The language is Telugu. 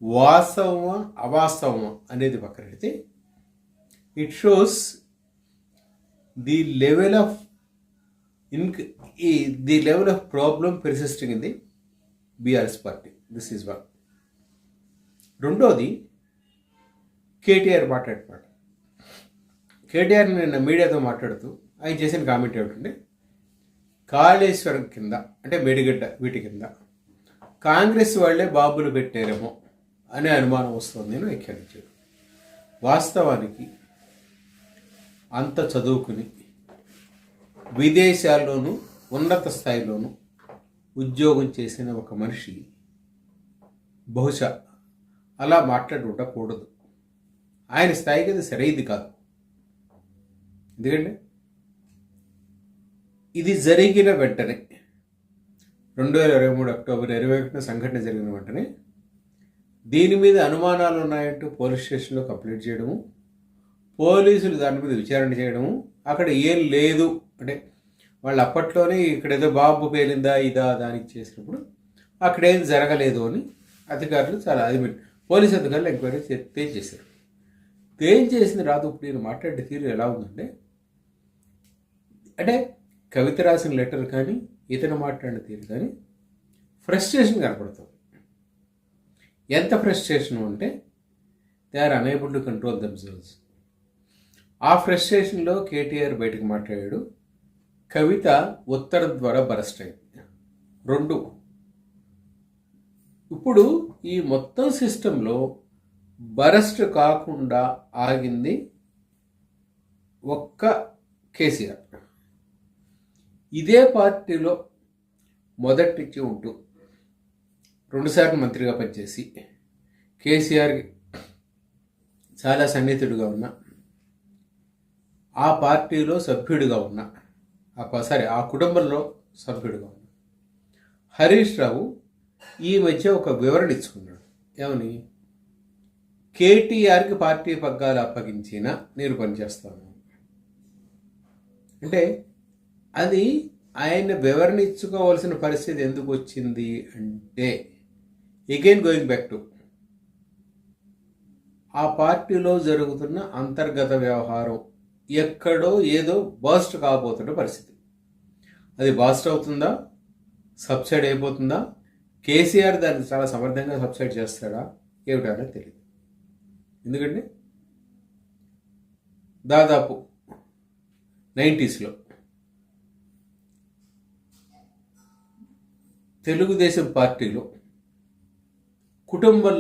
వాస్తవమా అవాస్తవమా అనేది పక్కన పెడితే it shows the level of the level of problem persisting in the BRS party. This is one. రెండోది కేటీఆర్ మాట్లాడమాట. కేటీఆర్ నిన్న మీడియాతో మాట్లాడుతూ ఆయన చేసిన కామెంట్ ఏమిటంటే, కాళేశ్వరం కింద అంటే మేడిగడ్డ వీటి కింద కాంగ్రెస్ వాళ్ళే బాబులు పెట్టారేమో అనే అనుమానం వస్తుంది అని వ్యాఖ్యానించారు. వాస్తవానికి అంత చదువుకుని విదేశాల్లోనూ ఉన్నత స్థాయిలోనూ ఉద్యోగం చేసిన ఒక మనిషి బహుశా అలా మాట్లాడి ఉండకూడదు. ఆయన స్థాయికి అది సరైనది కాదు. ఎందుకంటే ఇది జరిగిన వెంటనే 2023 అక్టోబర్ 21న సంఘటన జరిగిన వెంటనే దీని మీద అనుమానాలు ఉన్నాయంటూ పోలీస్ స్టేషన్లో కంప్లైంట్ చేయడము, పోలీసులు దాని మీద విచారణ చేయడము, అక్కడ ఏం లేదు అంటే వాళ్ళు అప్పట్లోనే ఇక్కడ ఏదో బాంబు పేలిందా ఇదా దానికి చేసినప్పుడు అక్కడేం జరగలేదు అని అధికారులు చాలా పోలీసు అధికారులు ఎంక్వైరీ తేల్చేశారు. తేల్చేసింది రాదు. ఇప్పుడు నేను మాట్లాడే తీరు ఎలా ఉందంటే, అంటే కవిత రాసిన లెటర్ కానీ ఇతను మాట్లాడిన తీరు కానీ ఫ్రస్ట్రేషన్ కనపడుతుంది. ఎంత ఫ్రస్ట్రేషన్ అంటే they are unable to control themselves. ఆ ఫ్రస్ట్రేషన్లో కేటీఆర్ బయటకు మాట్లాడాడు, కవిత ఉత్తరం ద్వారా బరస్ట్ అయింది. రెండు, ఇప్పుడు ఈ మొత్తం సిస్టంలో బరస్ట్ కాకుండా ఆగింది ఒక్క కేసీఆర్. ఇదే పార్టీలో మొదటి నుంచి ఉంటూ 2 సార్లు మంత్రిగా పనిచేసి కేసీఆర్కి చాలా సన్నిహితుడిగా ఉన్న, ఆ పార్టీలో సభ్యుడిగా ఉన్న, ఆ కుటుంబంలో సభ్యుడిగా ఉన్న హరీష్ రావు ఈ మధ్య ఒక వివరణ ఇచ్చుకున్నాడు. ఏమని? కేటీఆర్కి పార్టీ పగ్గాలు అప్పగించినా నేను పనిచేస్తాను అంటే, అది ఆయన వివరణ ఇచ్చుకోవాల్సిన పరిస్థితి ఎందుకు వచ్చింది అంటే, అగైన్ గోయింగ్ బ్యాక్ టు ఆ పార్టీలో జరుగుతున్న అంతర్గత వ్యవహారం ఎక్కడో ఏదో బర్స్ట్ కాబోతున్న పరిస్థితి. అది బర్స్ట్ అవుతుందా, సబ్సైడ్ అయిపోతుందా, కేసీఆర్ దాన్ని చాలా సమర్థంగా సబ్సైడ్ చేస్తాడా ఏమిటనే తెలియదు. ఎందుకంటే దాదాపు 90sలో తెలుగుదేశం పార్టీలో కుటుంబ